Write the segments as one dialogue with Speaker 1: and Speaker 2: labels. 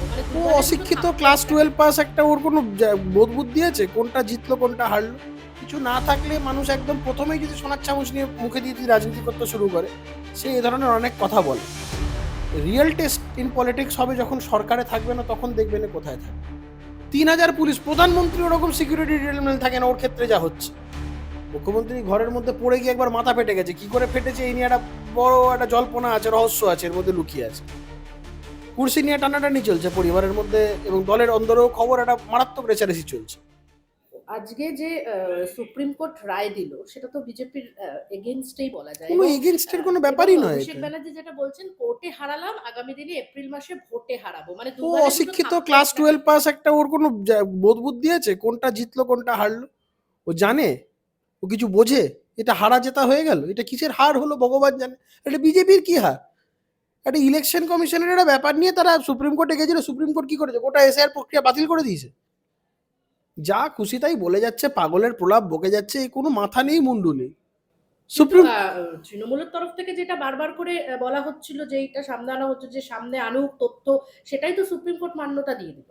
Speaker 1: মানে
Speaker 2: ও
Speaker 1: দুবারের মতো
Speaker 2: অশিক্ষিত,
Speaker 1: থাকতে
Speaker 2: ক্লাস
Speaker 1: পারে।
Speaker 2: 12 পাস, একটা ওর কোনো বোধ বুদ্ধি আছে কোনটা জিতলো কোনটা হারলো? কিছু না থাকলে মানুষ একদম প্রথমেই যদি সোনার চামচ নিয়ে মুখে দিয়ে যদি রাজনীতি করতে শুরু করে, সে এই ধরনের অনেক কথা বলে। রিয়েল টেস্ট ইন পলিটিক্স হবে যখন সরকারে থাকবে না, তখন দেখবেন এ কোথায় থাকবে। 3000 পুলিশ, প্রধানমন্ত্রী ওরকম সিকিউরিটি ডিটেলমেন্ট থাকে না, ওর ক্ষেত্রে যা হচ্ছে। মুখ্যমন্ত্রী ঘরের মধ্যে পড়ে গিয়ে একবার মাথা ফেটে গেছে, কি করে ফেটেছে এই নিয়ে একটা বড় একটা জল্পনা আছে, রহস্য আছে, এর মধ্যে লুকিয়ে আছে। কুর্সি নিয়ে টানাটানি চলছে পরিবারের মধ্যে, এবং দলের অন্দরেও খবর একটা মারাত্মক রেচারেসি চলছে।
Speaker 1: আজকে যে সুপ্রিম কোর্ট রায় দিল সেটা তো বিজেপির এগেইনস্টেই বলা যায়।
Speaker 2: কোনো
Speaker 1: এবং
Speaker 2: এগেনস্টের কোনো
Speaker 1: এবং
Speaker 2: ব্যাপারই নয়
Speaker 1: অভিষেক
Speaker 2: এটা।
Speaker 1: ব্যানার্জি যেটা বলছেন, কোর্টে হারালাম, আগামী দিনে এপ্রিল মাসে ভোটে হারাবো, মানে
Speaker 2: ও
Speaker 1: দুবারের মতো
Speaker 2: অশিক্ষিত,
Speaker 1: থাকতে
Speaker 2: ক্লাস
Speaker 1: পারে।
Speaker 2: 12 পাস, একটা ওর কোনো বোধ বুদ্ধি আছে কোনটা জিতলো কোনটা হারলো? ও জানে? ও কিছু বোঝে? এটা হারা জেতা হয়ে গেল, এটা কিসের হার হলো ভগবান জানে। এটা বিজেপির কি হার? একটা ইলেকশন কমিশনের একটা ব্যাপার নিয়ে তারা সুপ্রিম কোর্টে গেছিল, সুপ্রিম কোর্ট কি করেছে, গোটা এসআইআর প্রক্রিয়া বাতিল করে দিয়েছে। যা খুশি তাই বলে যাচ্ছে, পাগলের প্রলাপ বকে যাচ্ছে, এই কোনো মাথা নেই মুন্ডু নেই।
Speaker 1: কিন্তু
Speaker 2: সুপ্রিম
Speaker 1: তৃণমূলের তরফ থেকে যেটা বারবার করে বলা হচ্ছিল যে এইটা সামনে আনা হচ্ছে, যে সামনে আনুক তথ্য, সেটাই তো সুপ্রিম কোর্ট মান্যতা দিয়ে দিল।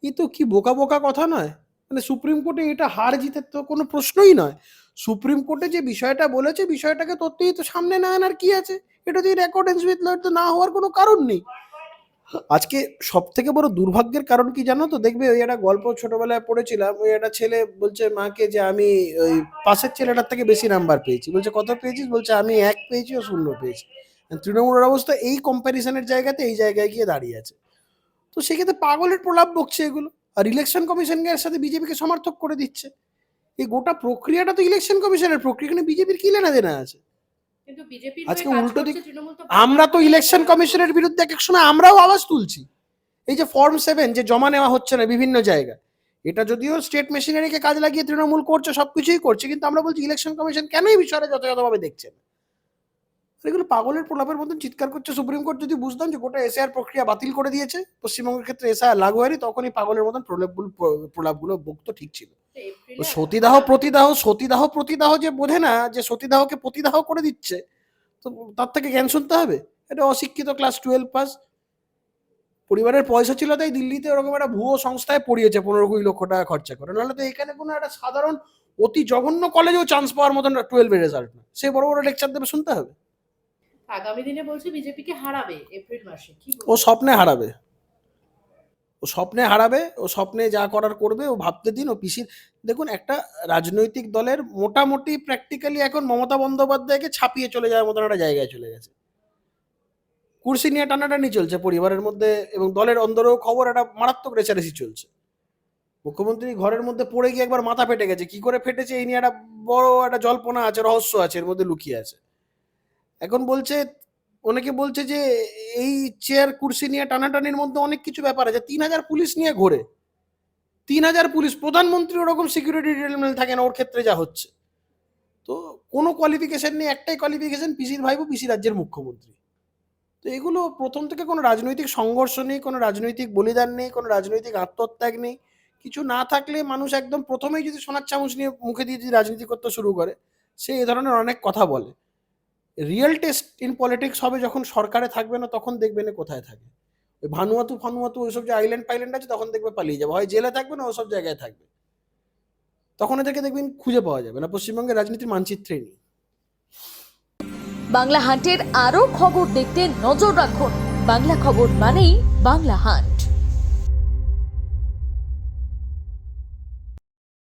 Speaker 2: এ তো কি বোকা বোকা কথা নয়? মানে সুপ্রিম কোর্টে এটা হার জিতের তো কোনো প্রশ্নই নয়। সুপ্রিম কোর্টে যে বিষয়টা বলেছে, বিষয়টাকে তথ্যই তো সামনে না আনার কি আছে? এটা তো অ্যাকর্ডেন্স উইথ ল তো না হওয়ার কোনো কারণ নেই। আজকে সব থেকে বড় দুর্ভাগ্যের কারণ কি জানো তো? দেখবে ওই একটা গল্প ছোটবেলায় পড়েছিলাম, ওই একটা ছেলে বলছে মাকে যে আমি ওই পাশের ছেলেটার থেকে বেশি নাম্বার পেয়েছি। বলছে কত পেয়েছিস? বলছে আমি 1 পেয়েছি ও 0 পেয়েছি। তৃণমূলের অবস্থা এই কম্প্যারিজনের জায়গাতে এই জায়গায় গিয়ে দাঁড়িয়ে আছে। তো সেক্ষেত্রে পাগলের প্রলাপ বকছে এগুলো। আর ইলেকশন কমিশনের সাথে বিজেপিকে সমর্থক করে দিচ্ছে। এই গোটা প্রক্রিয়াটা তো ইলেকশন কমিশনের প্রক্রিয়া, এখানে বিজেপির কি লেনা দেনা আছে?
Speaker 1: কিন্তু বিজেপির হয়ে
Speaker 2: আজকে
Speaker 1: কাজ
Speaker 2: উল্টো দিক,
Speaker 1: করছে তৃণমূল তো বারবার
Speaker 2: আমরা তো
Speaker 1: করে
Speaker 2: ইলেকশন কমিশনের
Speaker 1: বলছে।
Speaker 2: বিরুদ্ধে এক এক সময় আমরাও আওয়াজ তুলছি। এই যে ফর্ম 7 যে জমা নেওয়া হচ্ছে না বিভিন্ন জায়গায়, এটা যদিও স্টেট মেশিনারিকে কাজ লাগিয়ে তৃণমূল করছে, সবকিছুই করছে, কিন্তু আমরা বলছি ইলেকশন কমিশন কেন এই বিষয়টা যথাযথভাবে দেখছে না? এগুলো পাগলের প্রলাপের মতন চিৎকার করছে। সুপ্রিম কোর্ট যদি বুঝতাম যে গোটা এসআইআর প্রক্রিয়া বাতিল করে দিয়েছে, পশ্চিমবঙ্গের ক্ষেত্রে এসআইআর লাগু হয়নি, তখনই পাগলের মতন প্রলাপগুলো বকতো, ঠিক ছিল।
Speaker 1: তো
Speaker 2: ও
Speaker 1: এপ্রিলে
Speaker 2: সতীদাহ
Speaker 1: হারাবে।
Speaker 2: প্রতিদাহ, সতীদাহ প্রতিদাহ যে বোঝে না, যে সতীদাহকে প্রতিদাহ করে দিচ্ছে, তো তার থেকে জ্ঞান শুনতে হবে? এটা অশিক্ষিত, ক্লাস 12 পাস, পরিবারের পয়সা ছিল তাই দিল্লিতে ওরকম একটা ভুয়ো সংস্থায় পড়িয়েছে 15-20 লক্ষ টাকা খরচা করে, নাহলে তো এখানে কোনো একটা সাধারণ অতি জঘন্য কলেজেও চান্স পাওয়ার মতন 12 এর রেজাল্ট না, সে বড় বড় লেকচার দেবে, শুনতে হবে?
Speaker 1: আগামী দিনে বলছে বিজেপিকে হারাবে এপ্রিল মাসে, কি
Speaker 2: ও
Speaker 1: বলবো?
Speaker 2: স্বপ্নে হারাবে, ও স্বপ্নে হারাবে, ও স্বপ্নে যা করার করবে, ও ভাবতে দিন। ও পিসির, দেখুন একটা রাজনৈতিক দলের মোটামুটি প্র্যাকটিক্যালি এখন মমতা বন্দ্যোপাধ্যায়কে ছাপিয়ে চলে যাওয়ার মতন একটা জায়গায় চলে গেছে। কুর্সি নিয়ে টানাটানি চলছে পরিবারের মধ্যে, এবং দলের অন্দরেও খবর একটা মারাত্মক রেচারেসি চলছে। মুখ্যমন্ত্রী ঘরের মধ্যে পড়ে গিয়ে একবার মাথা ফেটে গেছে, কি করে ফেটেছে এই নিয়ে একটা বড় একটা জল্পনা আছে, রহস্য আছে, এর মধ্যে লুকিয়ে আছে। এখন বলছে, অনেকে বলছে যে এই চেয়ার কুর্সি নিয়ে টানাটানির মধ্যে অনেক কিছু ব্যাপার আছে। 3000 পুলিশ নিয়ে ঘোরে, 3000 পুলিশ, প্রধানমন্ত্রী ওরকম সিকিউরিটি ডিটেলমেন্ট থাকে না, ওর ক্ষেত্রে যা হচ্ছে। তো কোনো কোয়ালিফিকেশন নেই, একটাই কোয়ালিফিকেশন, পিসির ভাইপো, পিসি রাজ্যের মুখ্যমন্ত্রী। তো এগুলো প্রথম থেকে কোনো রাজনৈতিক সংঘর্ষ নেই, কোনো রাজনৈতিক বলিদান নেই, কোনো রাজনৈতিক আত্মত্যাগ নেই। কিছু না থাকলে মানুষ একদম প্রথমেই যদি সোনার চামচ নিয়ে মুখে দিয়ে যদি রাজনীতি করতে শুরু করে, সে এ ধরনের অনেক কথা বলে। রিয়েল টেস্ট ইন পলিটিক্স হবে যখন সরকারে থাকবে না, তখন দেখবেন এ কোথায় থাকে। ওই ভানুয়াতু ফানুয়াতু ওইসব যে আইল্যান্ড ফাইল্যান্ড আছে, তখন দেখবে পালিয়ে যাবে, হয় জেলে থাকবে না ওসব জায়গায় থাকবে। তখন এদেরকে দেখবেন খুঁজে পাওয়া যাবে না, পশ্চিমবঙ্গের রাজনীতির মানচিত্রেই নেই।
Speaker 3: বাংলা হান্টের আরও খবর দেখতে নজর রাখুন। বাংলা খবর মানেই বাংলা হান্ট।